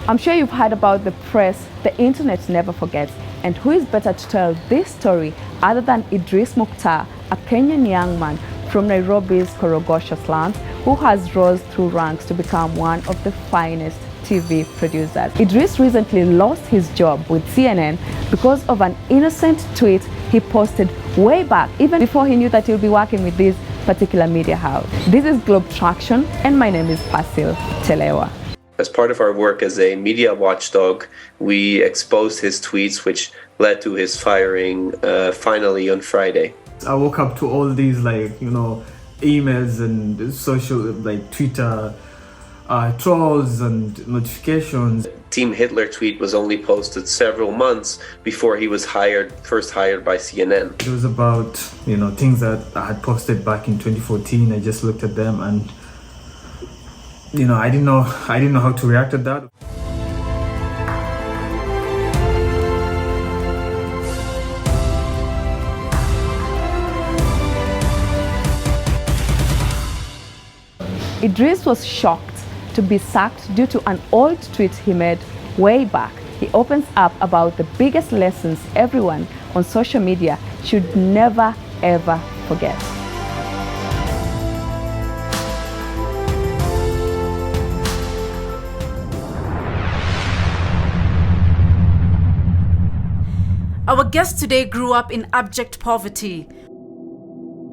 I'm sure you've heard about the press the internet never forgets, and who is better to tell this story other than Idris Mukhtar, a Kenyan young man from Nairobi's Korogocho slums who has rose through ranks to become one of the finest TV producers. Idris recently lost his job with CNN because of an innocent tweet he posted way back, even before he knew that he'll be working with this particular media house. This is Globe Traction, and my name is Pasil Telewa. As part of our work as a media watchdog, we exposed his tweets, which led to his firing finally on Friday. I woke up to all these emails and social Twitter trolls and notifications. Team Hitler tweet was only posted several months before he was first hired by CNN. It was about things that I had posted back in 2014. I just looked at them and I didn't know how to react to that. Idris was shocked to be sacked due to an old tweet he made way back. He opens up about the biggest lessons everyone on social media should never ever forget. Our guest today grew up in abject poverty.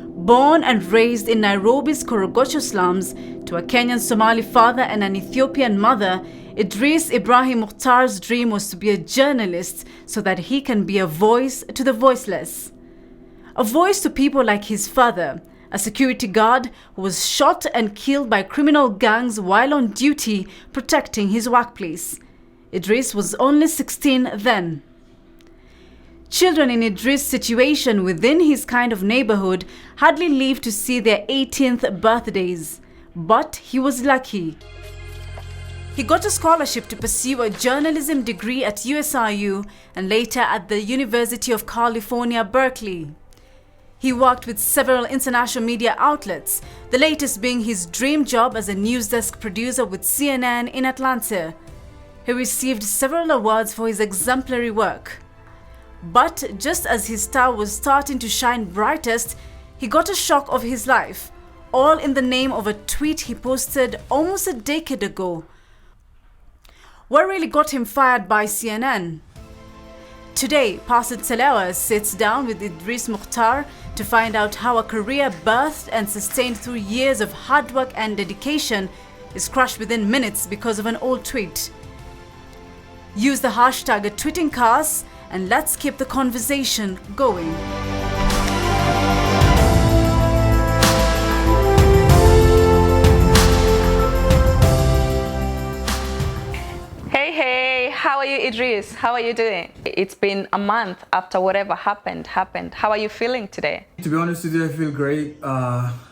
Born and raised in Nairobi's Korogocho slums to a Kenyan Somali father and an Ethiopian mother, Idris Ibrahim Mukhtar's dream was to be a journalist so that he can be a voice to the voiceless. A voice to people like his father, a security guard who was shot and killed by criminal gangs while on duty protecting his workplace. Idris was only 16 then. Children in Idris' situation within his kind of neighborhood hardly lived to see their 18th birthdays, but he was lucky. He got a scholarship to pursue a journalism degree at USIU and later at the University of California, Berkeley. He worked with several international media outlets, the latest being his dream job as a news desk producer with CNN in Atlanta. He received several awards for his exemplary work. But just as his star was starting to shine brightest, he got a shock of his life, all in the name of a tweet he posted almost a decade ago. What really got him fired by CNN? Today, Pastor Telewa sits down with Idris Mukhtar to find out how a career birthed and sustained through years of hard work and dedication is crushed within minutes because of an old tweet. Use the hashtag #TweetingCast and let's keep the conversation going. Hey, how are you, Idris? How are you doing? It's been a month after whatever happened. How are you feeling today? To be honest with you, I feel great.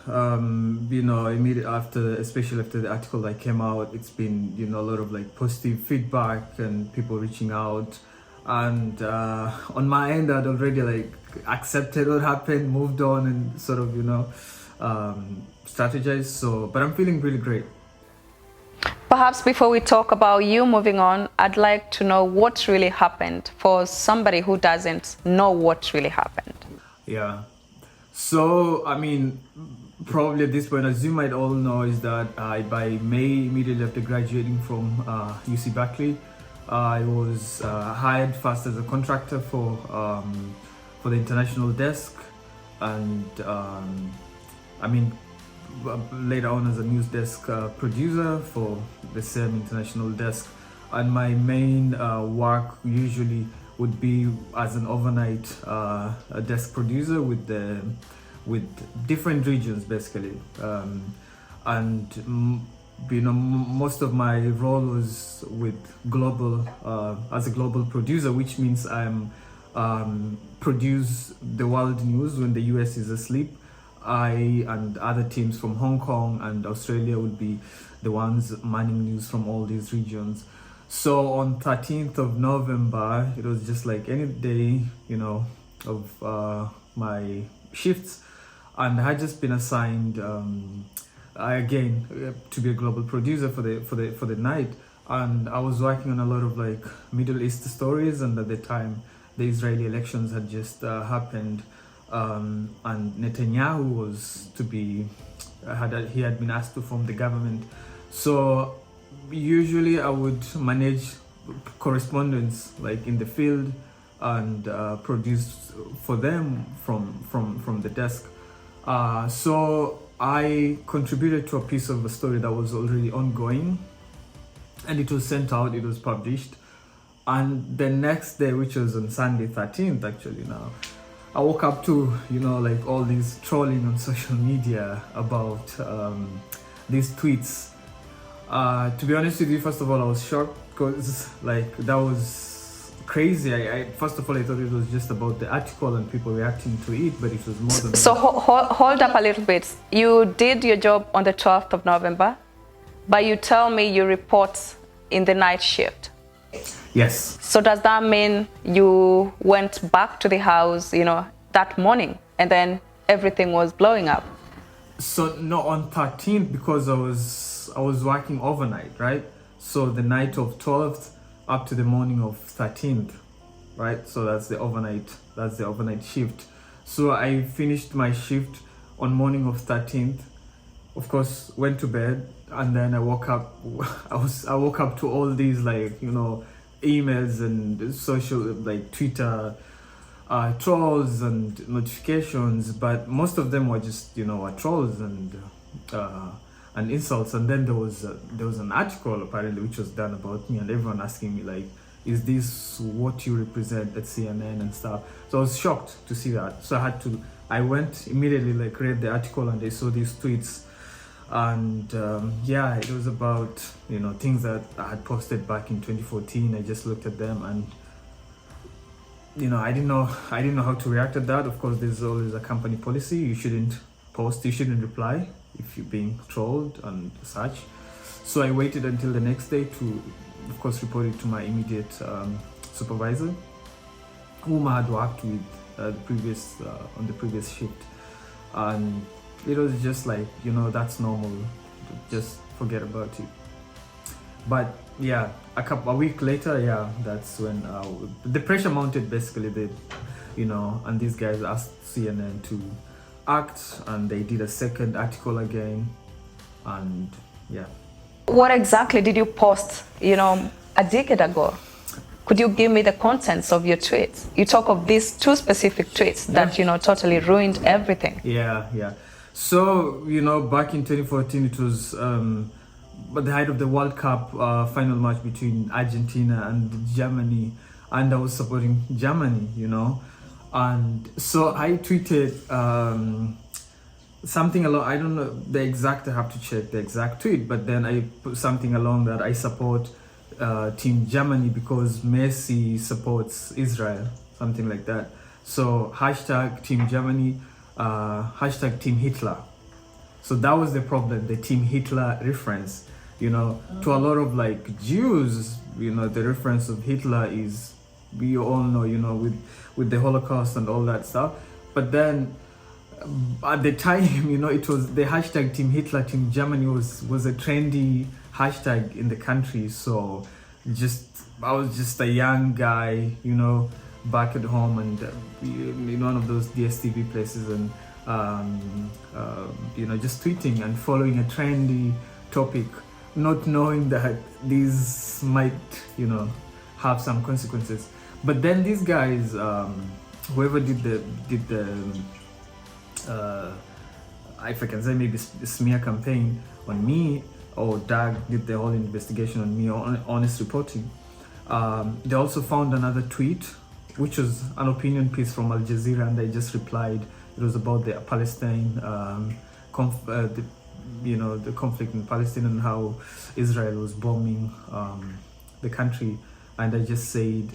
Immediately after, especially after the article that came out, it's been a lot of positive feedback and people reaching out. And on my end, I'd already accepted what happened, moved on, and sort of strategized. So, but I'm feeling really great. Perhaps before we talk about you moving on, I'd like to know what really happened for somebody who doesn't know what really happened. Yeah. So, I mean, probably at this point, as you might all know, is that by May, immediately after graduating from UC Berkeley, I was hired first as a contractor for the international desk, and later on as a news desk producer for the same international desk. And my main work usually would be as an overnight desk producer with different regions, basically, most of my role was with global as a global producer, which means I'm produce the world news when the US is asleep. I and other teams from Hong Kong and Australia would be the ones manning news from all these regions. So on 13th of November, it was just like any day, of my shifts, and I had just been assigned again to be a global producer for the night. and I was working on a lot of like Middle East stories, and at the time the Israeli elections had just happened, and Netanyahu was to be he had been asked to form the government. So usually I would manage correspondence like in the field and produce for them from the desk. So I contributed to a piece of a story that was already ongoing, and it was sent out, it was published. And the next day, which was on Sunday 13th actually now, I woke up to, you know, like all these trolling on social media about these tweets. To be honest with you, first of all, I was shocked because like that was crazy. I first of all, I thought it was just about the article and people reacting to it, but it was more than So hold up a little bit. You did your job on the 12th of November, but you tell me you report in the night shift. Yes. So does that mean you went back to the house, you know, that morning, and then everything was blowing up? So no, on 13th, because I was working overnight, right? So the night of 12th up to the morning of 13th, right? So that's the overnight shift. So I finished my shift on morning of 13th, of course, went to bed, and then I woke up. I woke up to all these, like, you know, emails and social, like Twitter trolls and notifications, but most of them were just, you know, trolls and insults. And then there was an article apparently which was done about me, and everyone asking me like, is this what you represent at CNN and stuff? So I was shocked to see that. So I went immediately, like, read the article, and I saw these tweets. And yeah, it was about, you know, things that I had posted back in 2014. I just looked at them, and, you know, I didn't know how to react to that. Of course, there's always a company policy. You shouldn't post, you shouldn't reply if you're being trolled and such. So I waited until the next day to, of course, report it to my immediate supervisor, whom I had worked with on the previous shift. And it was just like, you know, that's normal, just forget about it. But yeah, a week later, yeah, that's when the pressure mounted, basically, you know, and these guys asked CNN to act, and they did a second article again, and yeah. What exactly did you post, you know, a decade ago? Could you give me the contents of your tweets? You talk of these two specific tweets that, you know, totally ruined everything. Yeah. So, you know, back in 2014, it was at the height of the World Cup final match between Argentina and Germany, and I was supporting Germany, you know. And so I tweeted something along, I don't know the exact, I have to check the exact tweet, but then I put something along that I support Team Germany because Messi supports Israel, something like that. So hashtag Team Germany, hashtag Team Hitler. So that was the problem, the Team Hitler reference, you know. To a lot of like Jews, you know, the reference of Hitler is, we all know, you know, with the Holocaust and all that stuff. But then at the time, you know, it was the hashtag Team Hitler, Team Germany was a trendy hashtag in the country. So I was just a young guy, you know, back at home, and in one of those DSTV places, and you know, just tweeting and following a trendy topic, not knowing that these might, you know, have some consequences. But then these guys, whoever did the if I can say, maybe smear campaign on me, or Doug did the whole investigation on me, honest reporting. They also found another tweet, which was an opinion piece from Al Jazeera, and I just replied. It was about the Palestine, you know, the conflict in Palestine and how Israel was bombing the country. And I just said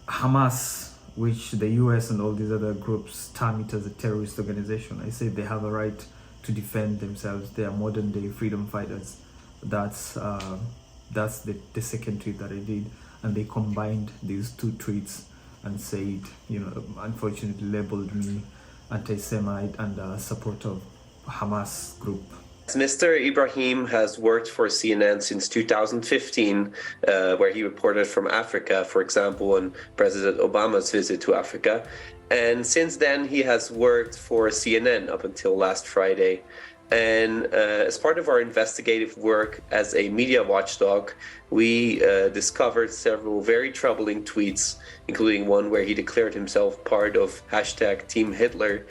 Hamas, which the US and all these other groups term it as a terrorist organization. I said they have a right to defend themselves. They are modern day freedom fighters. That's the second tweet that I did. And they combined these two tweets and said, you know, unfortunately labeled me anti-Semite and a supporter of Hamas group. Mr. Ibrahim has worked for CNN since 2015, where he reported from Africa, for example, on President Obama's visit to Africa. And since then, he has worked for CNN up until last Friday. And as part of our investigative work as a media watchdog, we discovered several very troubling tweets, including one where he declared himself part of hashtag Team Hitler.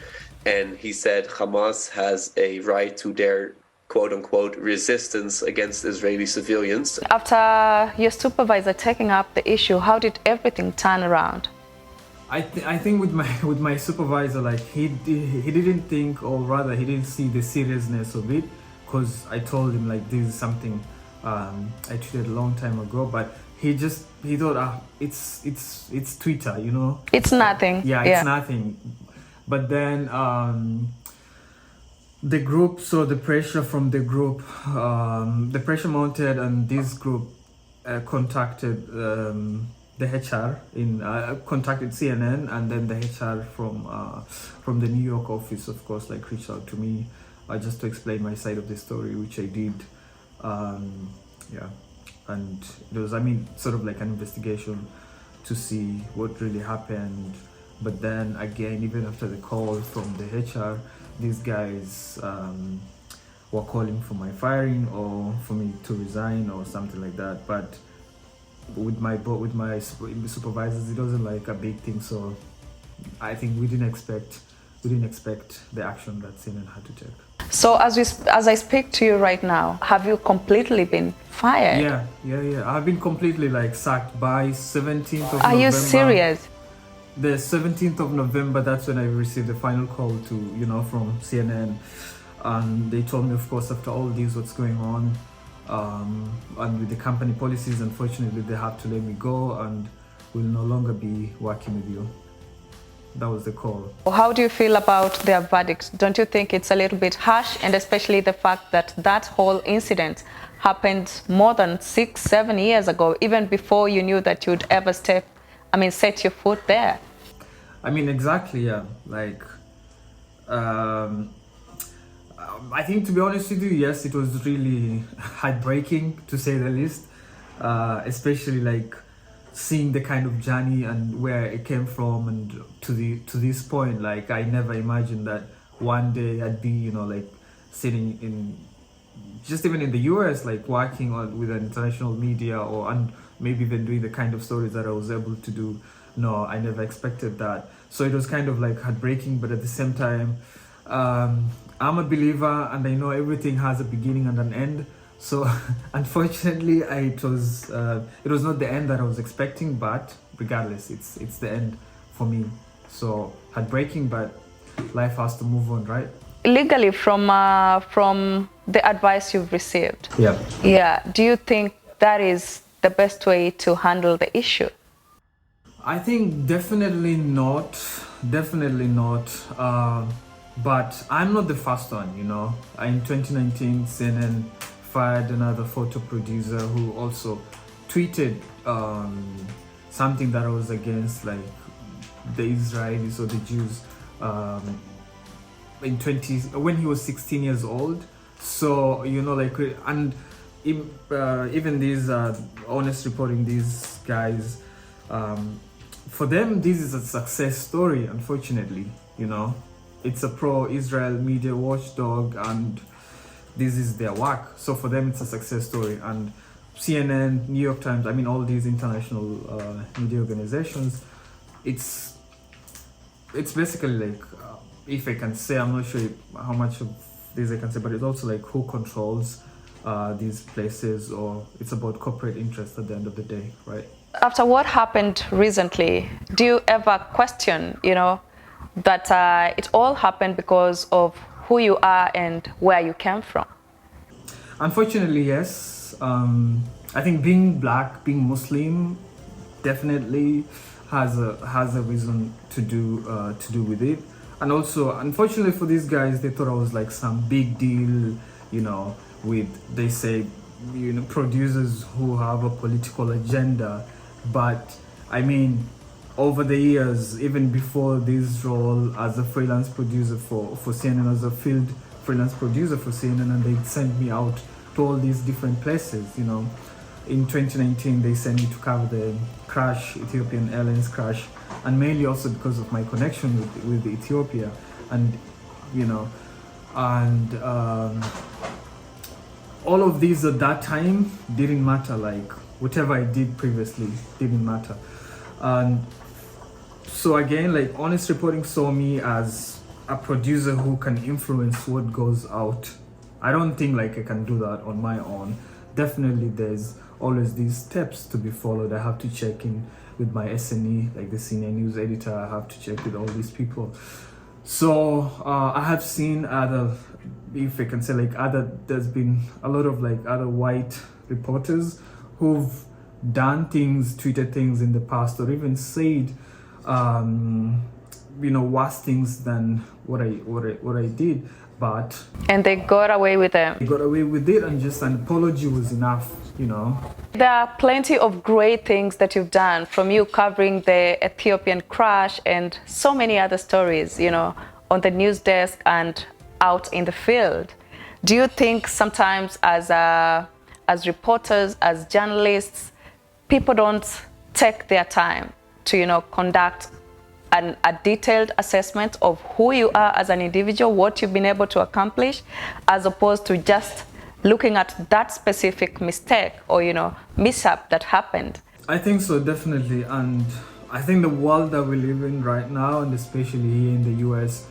And he said Hamas has a right to their quote-unquote resistance against Israeli civilians. After your supervisor taking up the issue, how did everything turn around? I think with my supervisor, like he didn't think, or rather he didn't see the seriousness of it, because I told him like this is something I tweeted a long time ago, but he thought it's Twitter, you know, It's nothing. yeah, it's nothing. But then the group saw the pressure from the group, the pressure mounted, and this group contacted the HR contacted CNN, and then the HR from the New York office, of course, like reached out to me just to explain my side of the story, which I did. Yeah, and it was, I mean, sort of like an investigation to see what really happened. But then again, even after the call from the HR, these guys were calling for my firing or for me to resign or something like that. But with my supervisors, it wasn't like a big thing. So I think we didn't expect the action that CNN had to take. So as I speak to you right now, have you completely been fired? Yeah. I've been completely like sacked by 17th of November. Are you serious? The 17th of November, that's when I received the final call to, you know, from CNN. And they told me, of course, after all this, what's going on. And with the company policies, unfortunately, they have to let me go and will no longer be working with you. That was the call. How do you feel about their verdict? Don't you think it's a little bit harsh, and especially the fact that that whole incident happened more than 6-7 years ago, even before you knew that you'd ever set your foot there? I mean, exactly, yeah. Like, I think, to be honest with you, yes, it was really heartbreaking, to say the least. Especially like seeing the kind of journey and where it came from, and to this point, like I never imagined that one day I'd be, you know, like sitting in, just even in the US, like working with an international media, and maybe even doing the kind of stories that I was able to do. No, I never expected that. So it was kind of like heartbreaking, but at the same time, I'm a believer and I know everything has a beginning and an end. So unfortunately, it was not the end that I was expecting, but regardless, it's the end for me. So heartbreaking, but life has to move on, right? Legally, from the advice you've received, do you think that is the best way to handle the issue? I think definitely not. But I'm not the first one, you know. In 2019, CNN fired another photo producer who also tweeted something that was against like the Israelis or the Jews when he was 16 years old. So, you know, like, and even these honest reporting, these guys, for them this is a success story. Unfortunately, you know, it's a pro-Israel media watchdog and this is their work. So for them it's a success story. And CNN, New York Times, I mean all these international media organizations, it's basically like, if I can say, I'm not sure how much of this I can say, but it's also like who controls these places, or it's about corporate interest at the end of the day, right? After what happened recently, do you ever question, you know, that it all happened because of who you are and where you came from? Unfortunately, yes. I think being black, being Muslim, definitely has a reason to do with it. And also, unfortunately for these guys, they thought I was like some big deal, you know, with, they say, you know, producers who have a political agenda. But I mean, over the years, even before this role as a freelance producer for CNN, as a field freelance producer for CNN, and they sent me out to all these different places. You know, in 2019 they sent me to cover the crash, Ethiopian Airlines crash, and mainly also because of my connection with Ethiopia, and you know, and all of these at that time didn't matter. Like whatever I did previously didn't matter. And so again, like Honest Reporting saw me as a producer who can influence what goes out. I don't think like I can do that on my own. Definitely there's always these steps to be followed. I have to check in with my SNE, like the senior news editor. I have to check with all these people. So I have seen other, if I can say like there's been a lot of like other white reporters who've done things, tweeted things in the past, or even said you know, worse things than what I did, but And they got away with it. they got away with it, and just an apology was enough, you know. There are plenty of great things that you've done, from you covering the Ethiopian crash and so many other stories, you know, on the news desk and out in the field. Do you think sometimes as reporters, as journalists, people don't take their time to, you know, conduct a detailed assessment of who you are as an individual, what you've been able to accomplish, as opposed to just looking at that specific mistake or, you know, mishap that happened? I think so, definitely. And I think the world that we live in right now, and especially here in the US,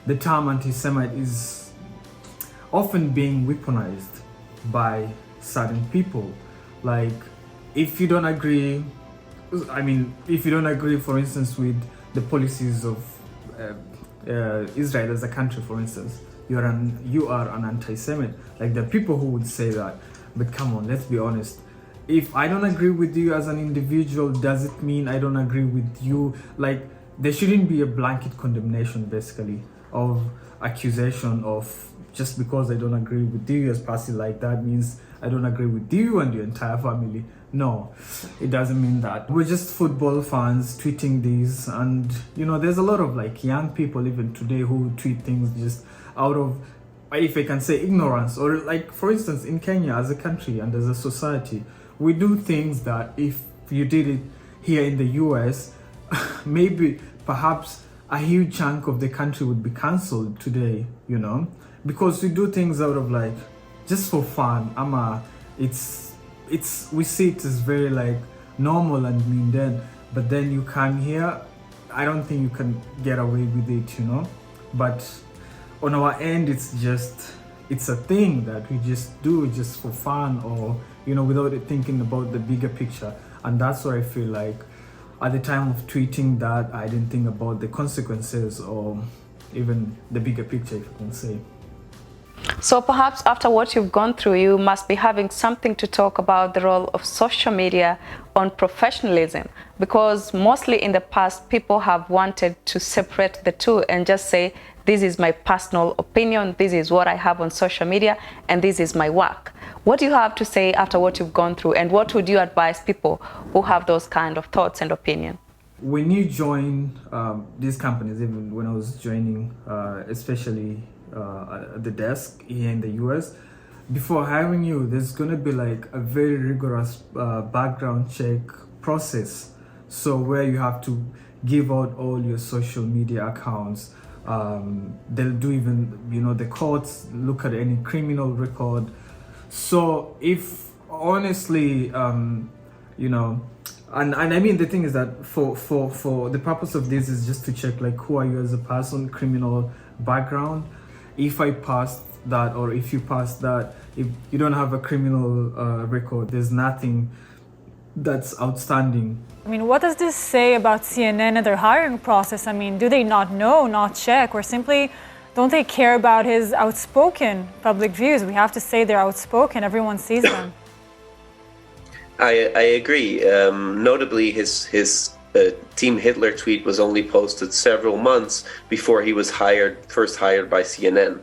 the term anti-Semite is often being weaponized by certain people. Like, if you don't agree, for instance, with the policies of Israel as a country, for instance, you are an anti-Semite. Like, there are people who would say that, but come on, let's be honest. If I don't agree with you as an individual, does it mean I don't agree with you? Like, there shouldn't be a blanket condemnation, basically, of accusation of just because I don't agree with you as person, like that means I don't agree with you and your entire family. No, it doesn't mean that. We're just football fans tweeting these, and you know, there's a lot of like young people even today who tweet things just out of, if I can say, ignorance. Or like, for instance, in Kenya as a country and as a society, we do things that if you did it here in the US, maybe perhaps a huge chunk of the country would be cancelled today, you know, because we do things out of like just for fun. We see it as very like normal and mundane, but then you come here, I don't think you can get away with it, you know. But on our end, it's a thing that we just do just for fun, or you know, without thinking about the bigger picture. And that's why I feel like at the time of tweeting that, I didn't think about the consequences or even the bigger picture, if you can say. So perhaps after what you've gone through, you must be having something to talk about the role of social media on professionalism, because mostly in the past, people have wanted to separate the two and just say, this is my personal opinion, this is what I have on social media, and this is my work. What do you have to say after what you've gone through, and what would you advise people who have those kind of thoughts and opinion? When you join these companies, even when I was joining, especially at the desk here in the US, before hiring you, there's gonna be like a very rigorous background check process. So where you have to give out all your social media accounts. They'll do even, you know, the courts look at any criminal record. So if honestly, you know, and I mean, the thing is that for the purpose of this is just to check like who are you as a person, criminal background. If I passed that, or if you pass that, if you don't have a criminal record, there's nothing that's outstanding. I mean, what does this say about CNN and their hiring process? I mean, do they not know, not check, or simply don't they care about his outspoken public views? We have to say they're outspoken, everyone sees them. I agree. Notably, his Team Hitler tweet was only posted several months before he was first hired by CNN.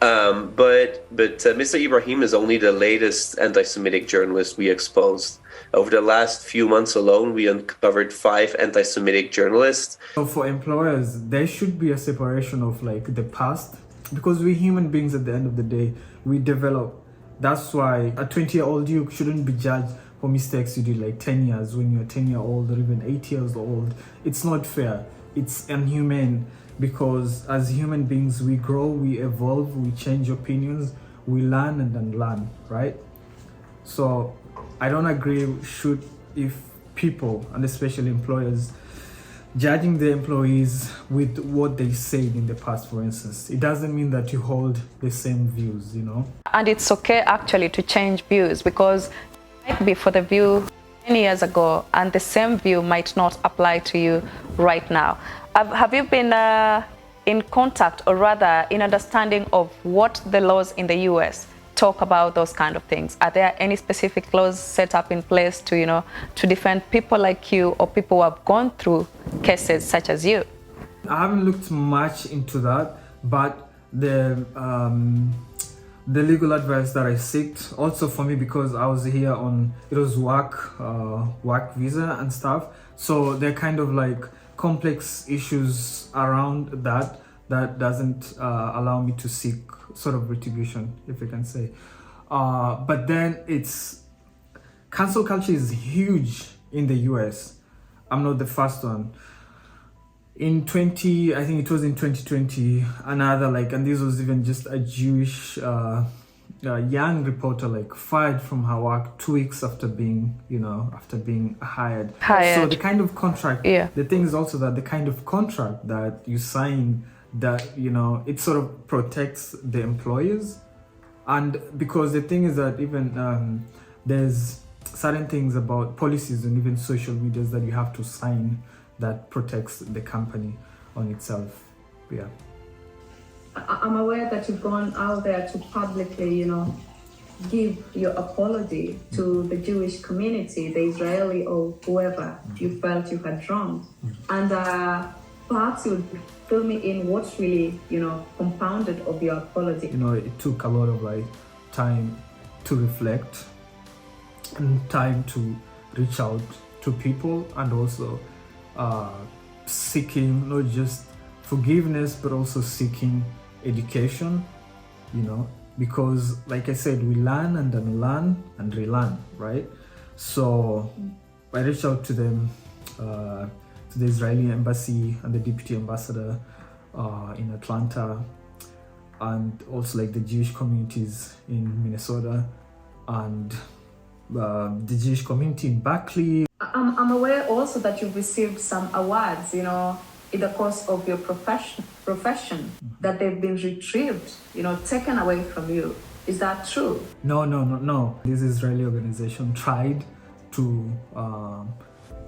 But Mr. Ibrahim is only the latest anti-Semitic journalist we exposed. Over the last few months alone, we uncovered 5 anti-Semitic journalists. So for employers, there should be a separation of like the past because we're human beings at the end of the day, we develop. That's why a 20-year-old you shouldn't be judged for mistakes you did like 10 years when you're 10-year-old or even 8 years old. It's not fair. It's inhumane, because as human beings, we grow, we evolve, we change opinions, we learn and unlearn, right? So I don't agree if people, and especially employers, judging the employees with what they said in the past, for instance. It doesn't mean that you hold the same views, you know? And it's okay actually to change views, because it might be for the view 10 years ago and the same view might not apply to you right now. Have you been in contact, or rather in understanding of what the laws in the US talk about those kind of things? Are there any specific laws set up in place to, you know, to defend people like you or people who have gone through cases such as you? I haven't looked much into that, but the legal advice that I sought, also for me, because I was here on, it was work visa and stuff. So they're kind of like complex issues around that doesn't allow me to seek sort of retribution, if you can say. But then cancel culture is huge in the US. I'm not the first one. I think it was in 2020, and this was even just a Jewish young reporter fired from her work 2 weeks after being hired. So the kind of contract, the thing is also that the kind of contract that you sign, that it sort of protects the employers. And because the thing is that even there's certain things about policies and even social medias that you have to sign that protects the company on itself. I'm aware that you've gone out there to publicly, give your apology to the Jewish community, the Israeli or whoever you felt you had wronged. And perhaps you would fill me in what's really, compounded of your apology. It took a lot of time to reflect and time to reach out to people, and also seeking not just forgiveness but also seeking education, because like I said, we learn and unlearn and relearn, right? So I reached out to them, to the Israeli embassy and the deputy ambassador in Atlanta, and also the Jewish communities in Minnesota and the Jewish community in Berkeley. I'm aware also that you've received some awards, in the course of your profession, that they've been retrieved, taken away from you. Is that true? No. This Israeli organization tried to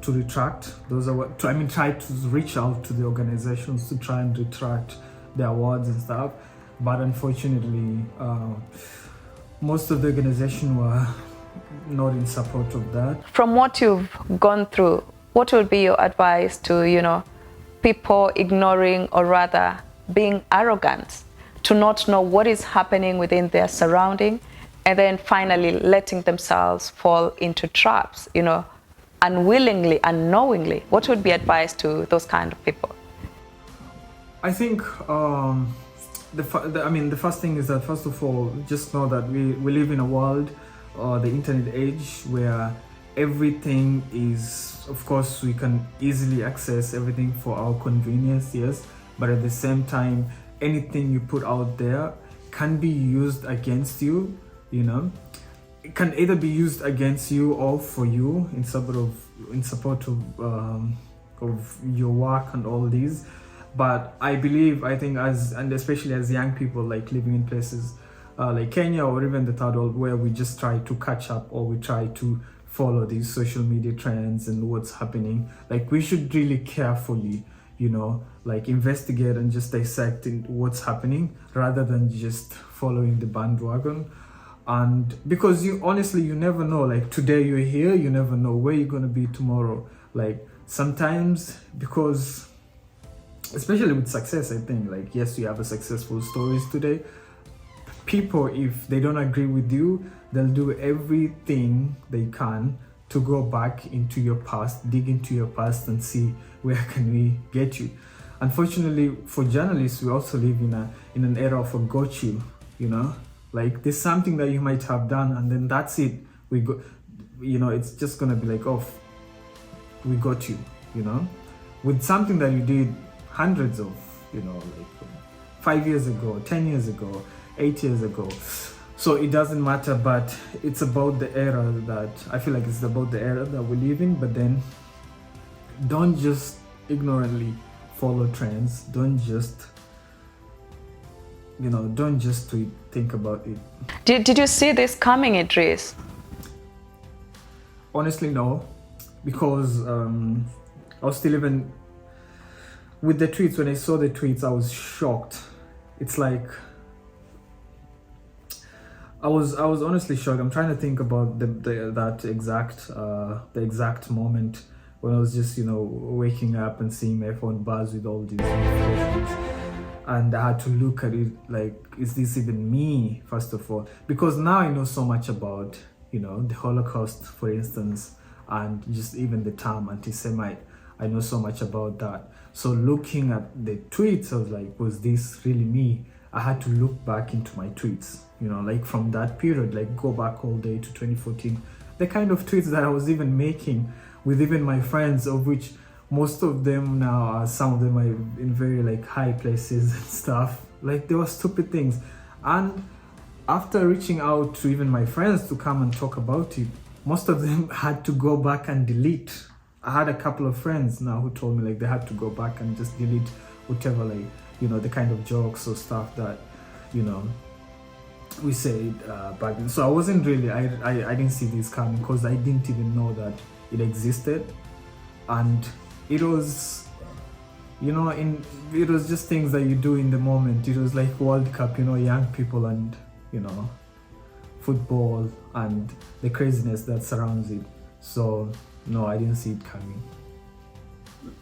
retract those awards. Tried to reach out to the organizations to try and retract the awards and stuff, but unfortunately, most of the organization were not in support of that. From what you've gone through, what would be your advice to, people ignoring, or rather being arrogant, to not know what is happening within their surrounding, and then finally letting themselves fall into traps, unwillingly, unknowingly? What would be advice to those kind of people? I think the first thing is that, first of all, just know that we live in a world, the internet age, where everything is, of course, we can easily access everything for our convenience, yes, but at the same time, anything you put out there can be used against you. It can either be used against you or for you in support of your work and all these. But I think and especially as young people, living in places like Kenya or even the third world, where we just try to catch up, or we try to follow these social media trends and what's happening, we should really carefully, investigate and just dissect what's happening, rather than just following the bandwagon. And because you never know, today you're here, you never know where you're gonna be tomorrow. Sometimes, because especially with success, I think, yes, you have a successful stories today. People, if they don't agree with you, they'll do everything they can to go back into your past, dig into your past and see where can we get you. unfortunately for journalists, we also live in an era of a got you, you know, like there's something that you might have done and then that's it. We go, you know, it's just gonna be like, oh, we got you, you know, with something that you did hundreds of, you know, like 5 years ago, 10 years ago, 8 years ago. So it doesn't matter, but it's about the era that I feel like it's about the era that we live in. But then don't just ignorantly follow trends. Don't just, you know, don't just think about it. Did you see this coming, Idris? Honestly, no, because I was still even with the tweets. When I saw the tweets, I was shocked. It's like I was honestly shocked. I'm trying to think about the exact moment when I was just, you know, waking up and seeing my phone buzz with all these notifications, and I had to look at it like, is this even me? First of all, because now I know so much about, you know, the Holocaust, for instance, and just even the term anti-Semite. I know so much about that. So looking at the tweets, I was like, was this really me? I had to look back into my tweets, you know, like from that period, like go back all day to 2014. The kind of tweets that I was even making with even my friends, of which most of them now are, some of them are in very like high places and stuff. Like they were stupid things. And after reaching out to even my friends to come and talk about it, most of them had to go back and delete. I had a couple of friends now who told me like they had to go back and just delete whatever, like, you know, the kind of jokes or stuff that, you know, we said back then. So I wasn't really, I didn't see this coming because I didn't even know that it existed. And it was, you know, it was just things that you do in the moment. It was like World Cup, you know, young people and, you know, football and the craziness that surrounds it. So no, I didn't see it coming.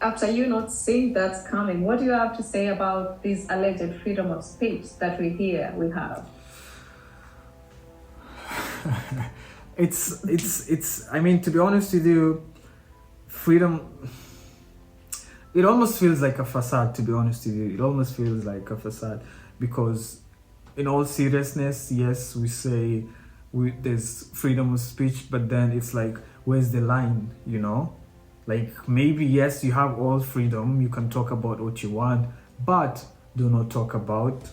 After you not seeing that's coming, what do you have to say about this alleged freedom of speech that we have? It's I mean, to be honest with you, freedom, it almost feels like a facade, to be honest with you. It almost feels like a facade because in all seriousness, yes, we say there's freedom of speech, but then it's like, where's the line, you know? Like maybe, yes, you have all freedom, you can talk about what you want, but do not talk about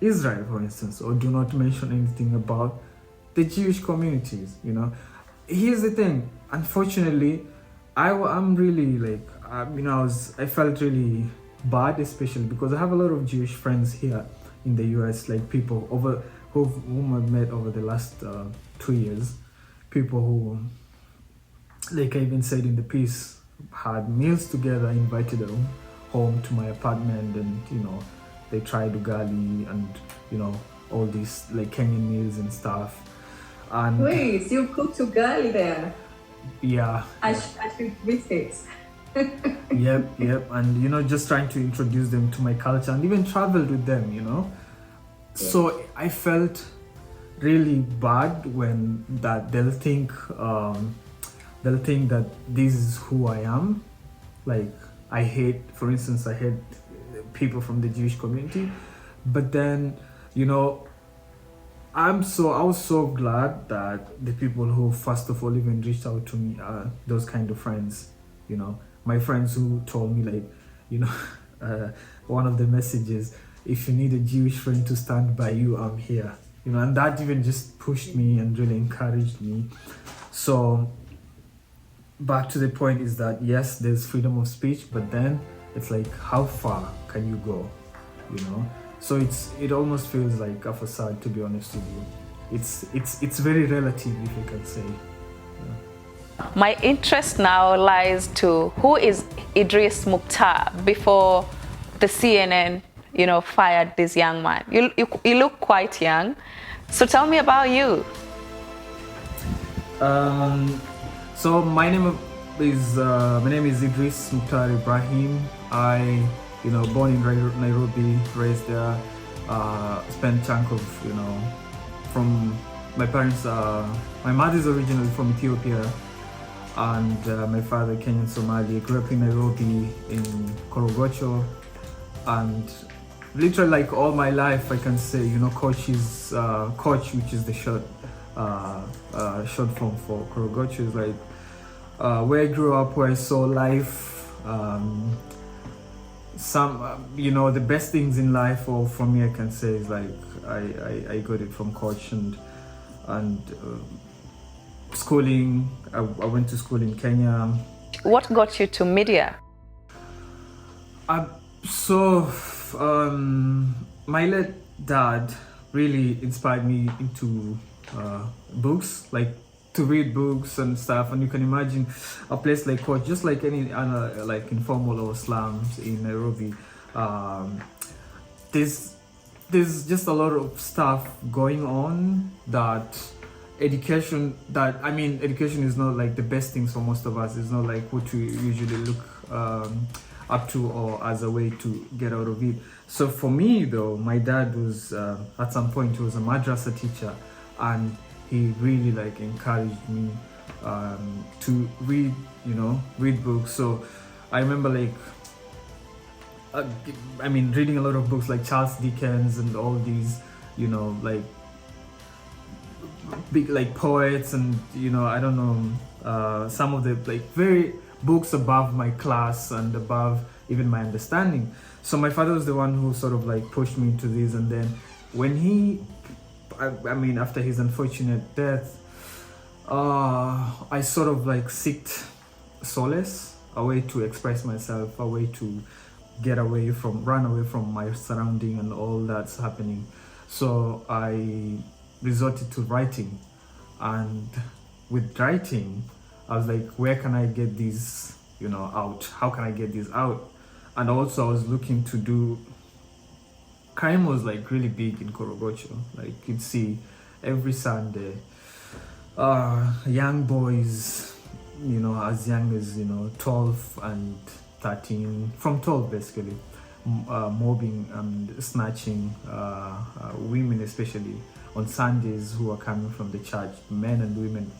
Israel, for instance, or do not mention anything about the Jewish communities, you know? Here's the thing, unfortunately, I'm really like, you know, I felt really bad, especially because I have a lot of Jewish friends here in the US, like people whom I've met over the last 2 years, people who, like I even said in the piece, had meals together, invited them home to my apartment, and, you know, they tried ugali and, you know, all these like Kenyan meals and stuff. And wait, you cooked ugali there? Yeah. I should visit. Yep. And, you know, just trying to introduce them to my culture and even traveled with them, you know. Yeah. So I felt really bad when that they'll think that this is who I am. Like I hate people from the Jewish community, but then, you know, I was so glad that the people who first of all even reached out to me are those kind of friends, you know, my friends who told me, like, you know, one of the messages, if you need a Jewish friend to stand by you, I'm here, you know, and that even just pushed me and really encouraged me. So back to the point is that yes, there's freedom of speech, but then it's like, how far can you go, you know? So it almost feels like a facade, to be honest with you. It's very relative, if you can say. Yeah. My interest now lies to who is Idris Mukhtar before the CNN, you know, fired this young man. You look quite young, so tell me about you. So my name is Idris Mukhtar Ibrahim. I, you know, born in Nairobi, raised there, spent a chunk of, you know, from my parents, my mother is originally from Ethiopia, and my father Kenyan Somali. I grew up in Nairobi in Korogocho, and literally like all my life I can say, you know, Coach is Coach, which is the short form for Korogocho, is like where I grew up, where I saw life. You know, the best things in life, or for me I can say, is like I got it from Coach. And schooling, I went to school in Kenya. What got you to media? My late dad really inspired me into books, like to read books and stuff. And you can imagine a place like Coach, just like any other like informal or slums in Nairobi, there's just a lot of stuff going on that education is not like the best things for most of us. It's not like what we usually look up to or as a way to get out of it. So for me though, my dad was at some point he was a madrasa teacher, and he really like encouraged me to read books. So I remember like reading a lot of books like Charles Dickens and all these, you know, like big like poets, and you know, I don't know, some of the like very books above my class and above even my understanding. So my father was the one who sort of like pushed me into this. And then when after his unfortunate death, I sort of like sought solace, a way to express myself, a way to run away from my surrounding and all that's happening. So I resorted to writing, and with writing I was like, where can I get these, you know, out? How can I get these out? And also I was looking to do, crime was like really big in Korogocho. Like you'd see every Sunday young boys, you know, as young as, you know, 12 and 13, from 12 basically, mobbing and snatching women, especially on Sundays, who are coming from the church, men and women.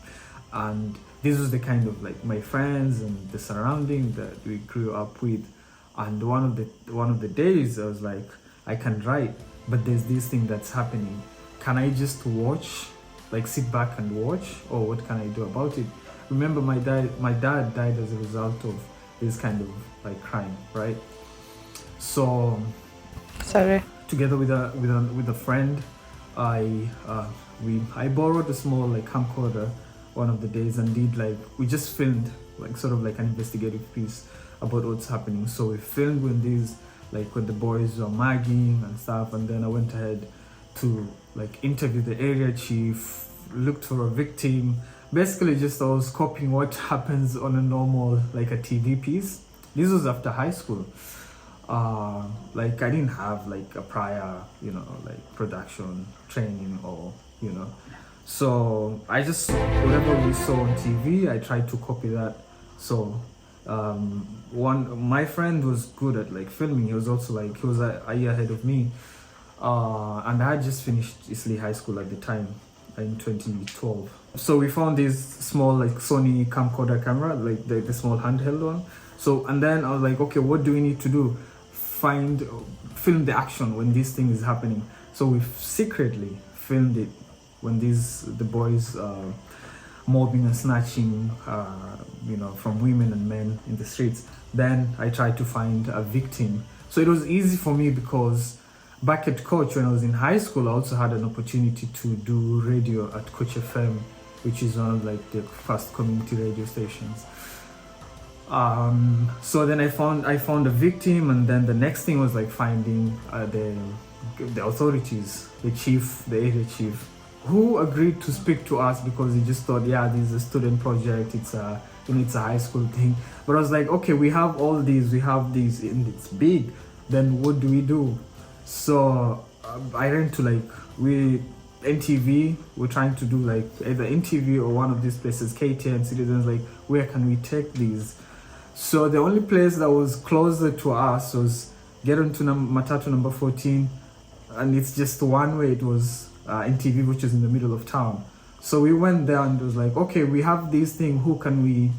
And this was the kind of like my friends and the surrounding that we grew up with. And one of the days I was like, I can write, but there's this thing that's happening. Can I just watch, like sit back and watch, or what can I do about it? Remember, my dad died as a result of this kind of like crime, right? So together with a friend, I borrowed a small like camcorder one of the days, and we just filmed like sort of like an investigative piece about what's happening. So we filmed when the boys were mugging and stuff, and then I went ahead to like interview the area chief, looked for a victim. Basically just I was copying what happens on a normal, like a TV piece. This was after high school. Like I didn't have like a prior, you know, like production training, or, you know. So I just, whatever we saw on TV, I tried to copy that. So my friend was good at like filming. He was also like, he was a year ahead of me. And I had just finished Eastleigh High School at the time in 2012. So we found this small like Sony camcorder camera, like the small handheld one. So, and then I was like, okay, what do we need to do? Film the action when this thing is happening. So we secretly filmed it when the boys mobbing and snatching, you know, from women and men in the streets. Then I tried to find a victim. So it was easy for me because back at Coach, when I was in high school, I also had an opportunity to do radio at Coach FM, which is one of like the first community radio stations. So then I found a victim, and then the next thing was like finding the authorities, the area chief, who agreed to speak to us because he just thought, yeah, this is a student project, it's a high school thing. But I was like, okay, we have all these, and it's big, then what do we do? So I ran to like NTV. We're trying to do like either NTV or one of these places, KTN, Citizens, like where can we take these? So the only place that was closer to us was get onto Matatu number 14, and it's just one way. It was NTV, which is in the middle of town. So we went there and it was like, okay, we have this thing, who can we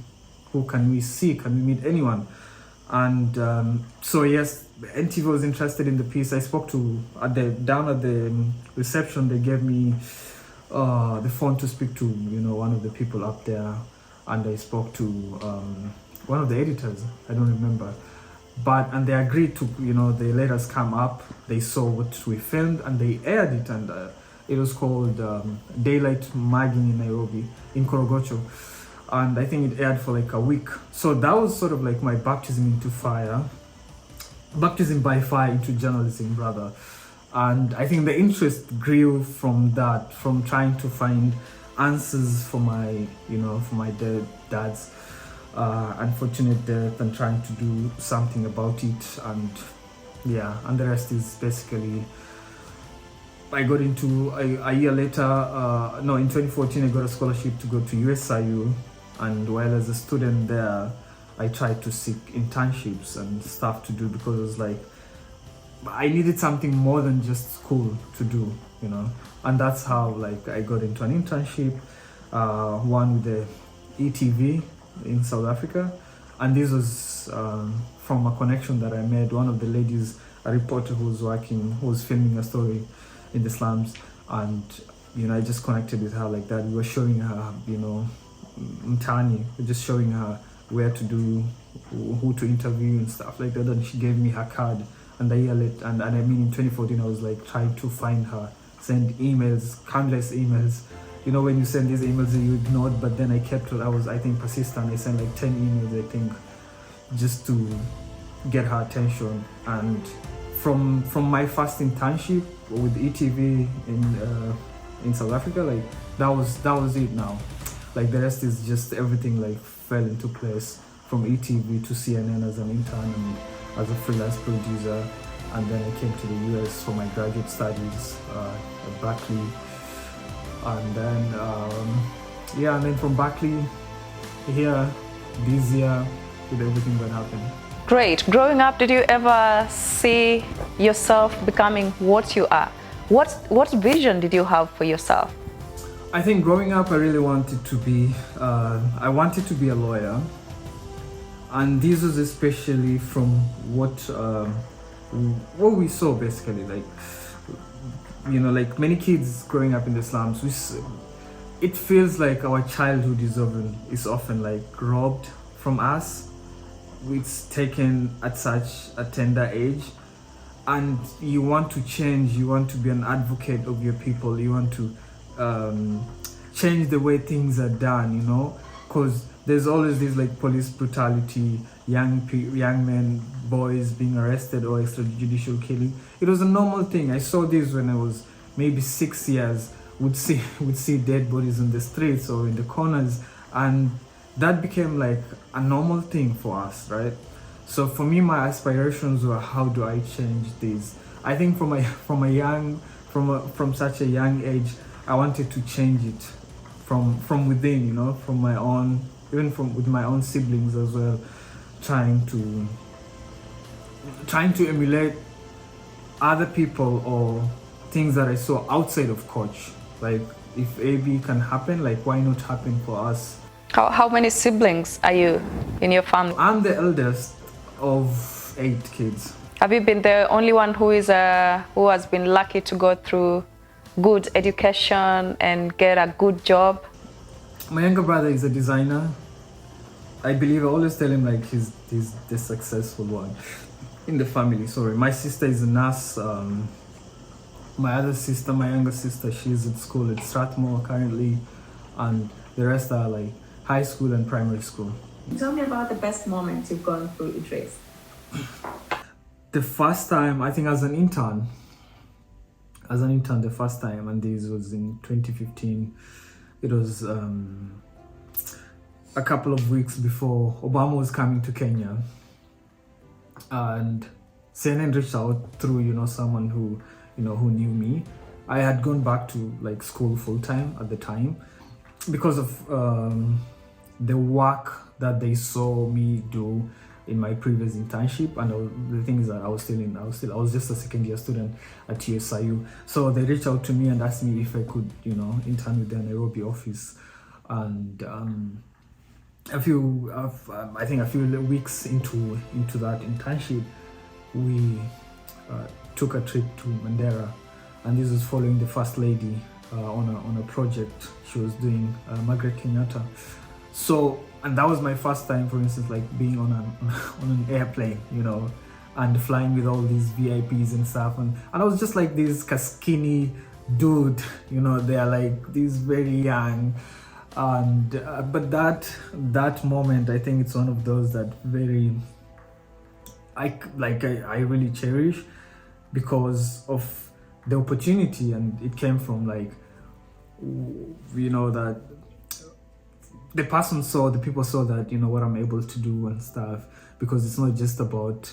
who can we see? Can we meet anyone? And so yes, NTV was interested in the piece. I spoke to down at the reception. They gave me the phone to speak to one of the people up there, and I spoke to one of the editors. I don't remember, and they agreed to they let us come up. They saw what we filmed and they aired it, and it was called Daylight Mugging in Nairobi, in Korogocho. And I think it aired for like a week. So that was sort of like my baptism by fire into journalism, rather. And I think the interest grew from that, from trying to find answers for my dad's unfortunate death and trying to do something about it. And the rest is basically, I got into a year later, in 2014, I got a scholarship to go to USIU. And while as a student there, I tried to seek internships and stuff to do because it was like, I needed something more than just school to do, And that's how like I got into an internship, one with the ETV in South Africa. And this was from a connection that I made. One of the ladies, a reporter who was filming a story in the slums. And, I just connected with her like that. We were showing her, Mtani, just showing her where to do, who to interview and stuff like that. And she gave me her card. And a year later, and I mean in 2014, I was like trying to find her, send emails, countless emails. When you send these emails you ignored, but then I kept it. I was, I think, persistent. I sent like 10 emails, I think, just to get her attention. And from my first internship with ETV in South Africa, like that was it now. Like the rest is just everything like fell into place, from ETV to CNN as an intern and as a freelance producer, and then I came to the US for my graduate studies at Berkeley, and then and then from Berkeley here this year with everything that happened. Great. Growing up, did you ever see yourself becoming what you are? What vision did you have for yourself? I think growing up, I really wanted to be a lawyer, and this was especially from what we saw basically, like many kids growing up in the slums. It feels like our childhood is often like robbed from us. It's taken at such a tender age, and you want to change. You want to be an advocate of your people. You want to change the way things are done, because there's always this like police brutality, young men, boys being arrested or extrajudicial killing. It was a normal thing. I saw this when I was maybe 6 years. Would see dead bodies in the streets or in the corners, and that became like a normal thing for us, right? So for me, my aspirations were, how do I change this? I think from such a young age, I wanted to change it from within, from my own, even with my own siblings as well, trying to emulate other people or things that I saw outside of coach. Like if AB can happen, like why not happen for us? How many siblings are you in your family? I'm the eldest of 8 kids. Have you been the only one who has been lucky to go through good education and get a good job? My younger brother is a designer. I believe I always tell him like he's the successful one in the family. Sorry, my sister is a nurse. My younger sister, she's at school at Strathmore currently, and the rest are like high school and primary school. Tell me about the best moments you've gone through, Idris. The first time, I think as an intern, the first time, and this was in 2015. It was a couple of weeks before Obama was coming to Kenya, and CNN reached out through someone who knew me. I had gone back to like school full time at the time because of the work that they saw me do in my previous internship, and the thing is that I was just a second year student at USIU. So they reached out to me and asked me if I could intern with their Nairobi office, and I think a few weeks into that internship, we took a trip to Mandera, and this was following the First Lady on a project she was doing, Margaret Kenyatta. So, and that was my first time, for instance, like being on an airplane, you know, and flying with all these VIPs and stuff, and I was just like this skinny dude, you know, they are like these very young, and but that moment, I think it's one of those that I really cherish, because of the opportunity, and it came from like, you know, that the people saw that, you know, what I'm able to do and stuff, because it's not just about,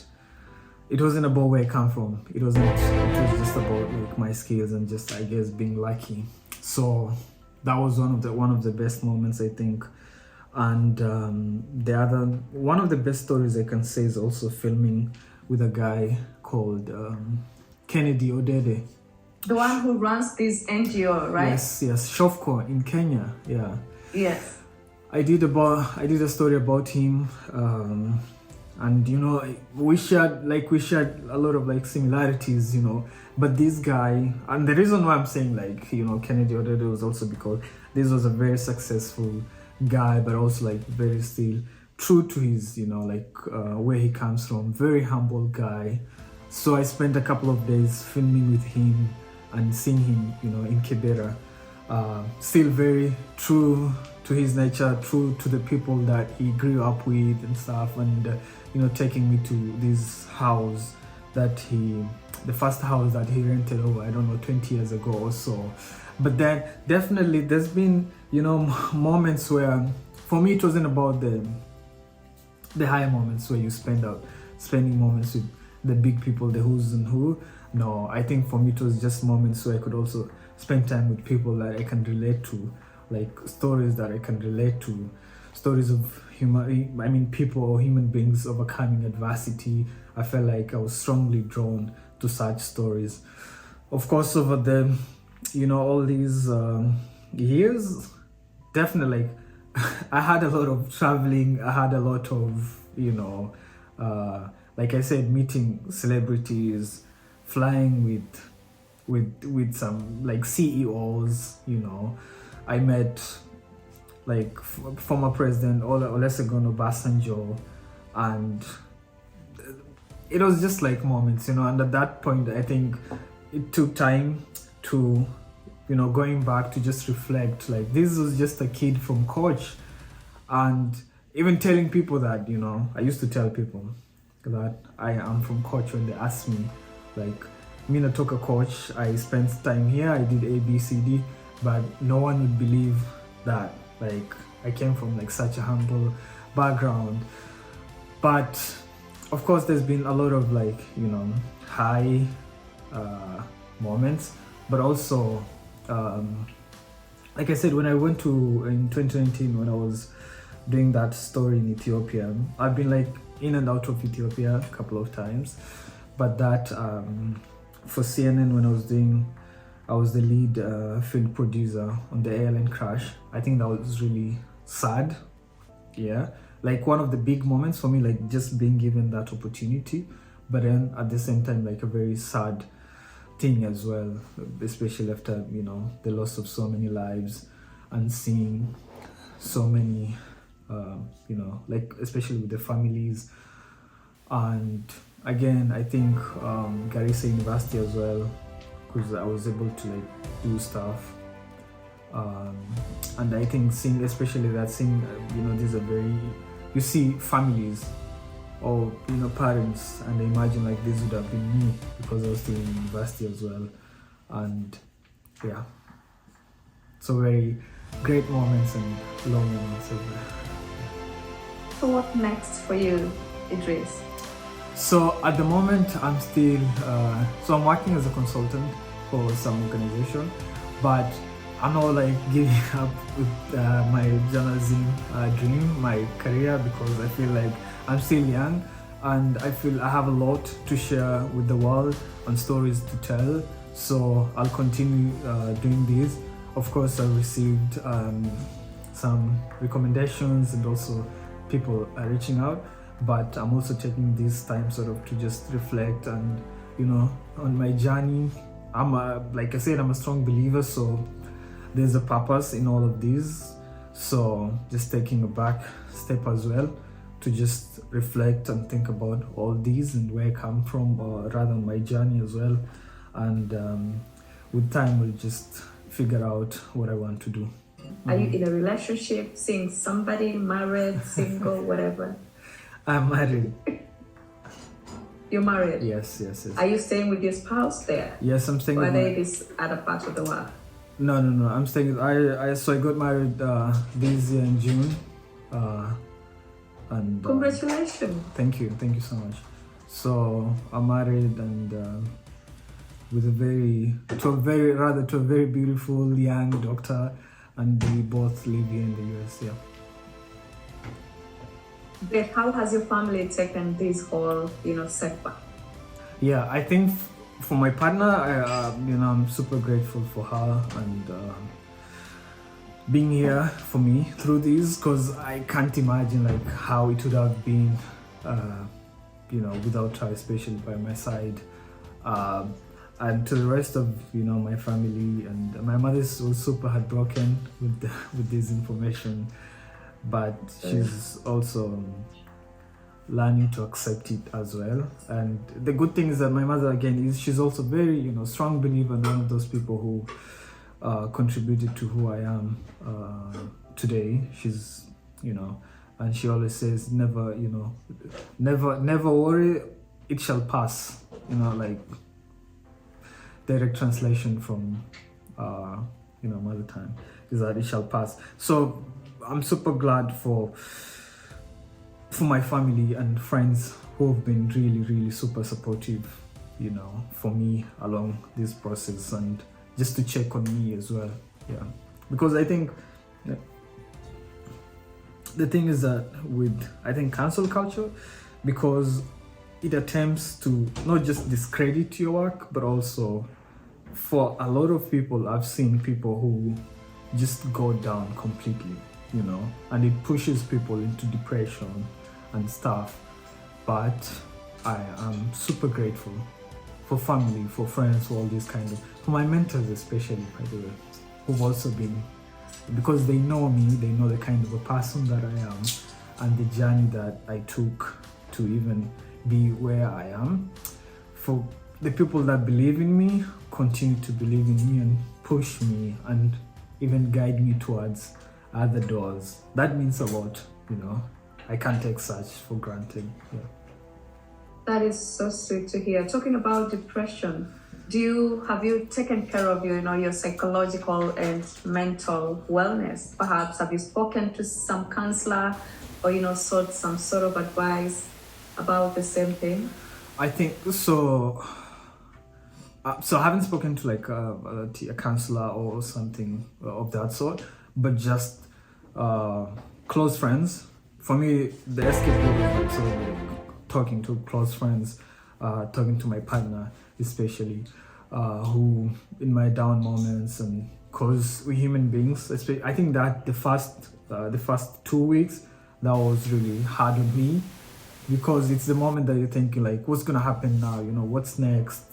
it wasn't about where I come from. It was just about like my skills and just, I guess, being lucky. So that was one of the best moments, I think. And one of the best stories I can say is also filming with a guy called Kennedy Odede. The one who runs this NGO, right? Yes, Shofco in Kenya. Yeah. Yes. I did a story about him, and you know, we shared a lot of like similarities, you know. But this guy, and the reason why I'm saying like, you know, Kennedy Odede was also because this was a very successful guy, but also like very still true to his, you know, like where he comes from, very humble guy. So I spent a couple of days filming with him and seeing him, you know, in Kibera, still very true to his nature, true to the people that he grew up with and stuff, and you know, taking me to this house the first house that he rented over, I don't know, 20 years ago or so. But then definitely there's been, you know, moments where, for me, it wasn't about the high moments where you spending moments with the big people, the who's and who. No, I think for me it was just moments where I could also spend time with people that I can relate to, like stories that I can relate to, stories of people or human beings overcoming adversity. I felt like I was strongly drawn to such stories. Of course, over the, you know, all these years, definitely, like, I had a lot of traveling. I had a lot of, you know, like I said, meeting celebrities, flying with some like CEOs, you know. I met like former President Olusegun Obasanjo, and it was just like moments, you know. And at that point, I think it took time to, you know, going back to just reflect, like this was just a kid from Koch, and even telling people that, you know, I used to tell people that I am from Koch when they asked me, like, me natoka Koch, I spent time here, I did A, B, C, D, but no one would believe that, like, I came from like such a humble background. But of course there's been a lot of like, you know, high moments, but also like I said, when I went in 2019, when I was doing that story in Ethiopia, I've been like in and out of Ethiopia a couple of times, but that for CNN, when I was the lead film producer on the airline crash. I think that was really sad. Yeah, like one of the big moments for me, like just being given that opportunity, but then at the same time, like a very sad thing as well, especially after, you know, the loss of so many lives and seeing so many, you know, like especially with the families. And again, I think Garissa University as well, because I was able to like do stuff, and I think seeing you know, these are very, you see families or, you know, parents, and they imagine like this would have been me because I was still in university as well. And yeah, so very great moments and long moments as well. So what next for you, Idris? So at the moment, I'm still, I'm working as a consultant for some organization, but I'm not like giving up with my journalism dream, my career, because I feel like I'm still young and I feel I have a lot to share with the world and stories to tell. So I'll continue doing this. Of course, I received some recommendations, and also people are reaching out. But I'm also taking this time sort of to just reflect and, on my journey. Like I said, I'm a strong believer, so there's a purpose in all of these. So just taking a back step as well to just reflect and think about all these and where I come from, or rather my journey as well. And with time, we'll just figure out what I want to do. Are you in a relationship, seeing somebody, married, single, whatever? I'm married. You're married? Yes. Are you staying with your spouse there? Yes, I'm staying Or with are they this other part of the world? No. I'm staying. I got married this year in June, and Congratulations! Thank you so much. So I'm married and with a very beautiful young doctor, and we both live here in the US. Yeah. But how has your family taken this whole, setback? Yeah, I think for my partner, I'm super grateful for her and being here for me through this, because I can't imagine like how it would have been, without her, especially by my side. And to the rest of my family, and my mother was super heartbroken with this information, but she's also learning to accept it as well. And the good thing is that my mother, again, she's also very strong believer, and one of those people who contributed to who I am today. She's and she always says, never worry, it shall pass. Like direct translation from mother tongue is that it shall pass. So I'm super glad for my family and friends who have been really super supportive, for me along this process, and just to check on me as well. Yeah, because I think the thing is that with cancel culture, because it attempts to not just discredit your work, but also for a lot of people, I've seen people who just go down completely, and it pushes people into depression and stuff. But I am super grateful for family, for friends, for all these for my mentors especially, by the way, who've also been, because they know me, they know the kind of a person that I am and the journey that I took to even be where I am. For the people that believe in me, continue to believe in me and push me and even guide me towards other doors. That means a lot, I can't take such for granted. Yeah. That is so sweet to hear. Talking about depression, have you taken care of your psychological and mental wellness? Perhaps have you spoken to some counselor or sought some sort of advice about the same thing? I think so. So I haven't spoken to like a counselor or something of that sort, but just close friends. For me, the escape route is like sort of like talking to close friends, talking to my partner especially, who in my down moments, and cause we're human beings. I think that the first 2 weeks, that was really hard on me, because it's the moment that you're thinking like, what's gonna happen now? What's next?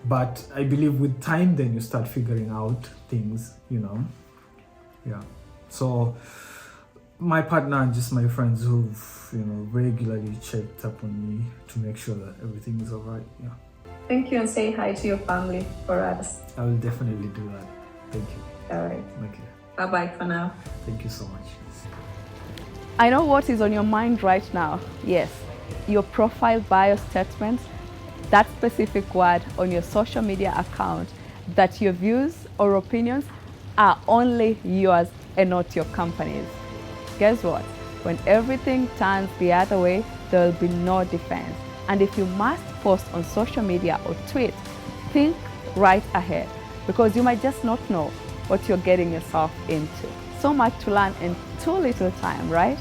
But I believe with time, then you start figuring out things. Yeah. So my partner and just my friends who've regularly checked up on me to make sure that everything is all right. Yeah. Thank you, and say hi to your family for us. I will definitely do that. Thank you. All right. Okay. Bye for now. Thank you so much. I know what is on your mind right now. Yes, your profile bio statement, that specific word on your social media account, that your views or opinions are only yours and not your company's. Guess what? When everything turns the other way, there will be no defense. And if you must post on social media or tweet, think right ahead, because you might just not know what you're getting yourself into. So much to learn in too little time, right?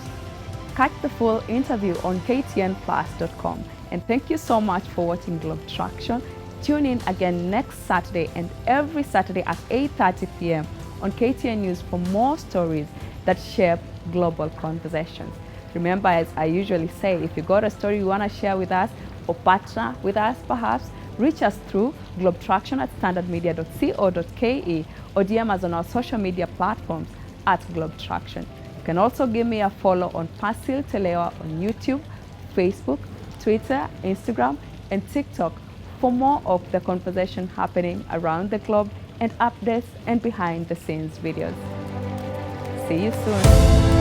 Catch the full interview on ktnplus.com. And thank you so much for watching Globe Traction. Tune in again next Saturday and every Saturday at 8:30 p.m. on KTN News for more stories that shape global conversations. Remember, as I usually say, if you got a story you want to share with us or partner with us perhaps, reach us through globetraction@standardmedia.co.ke or DM us on our social media platforms @globetraction. You can also give me a follow on Pasil Telewa on YouTube, Facebook, Twitter, Instagram, and TikTok for more of the conversation happening around the globe and updates and behind the scenes videos. See you soon.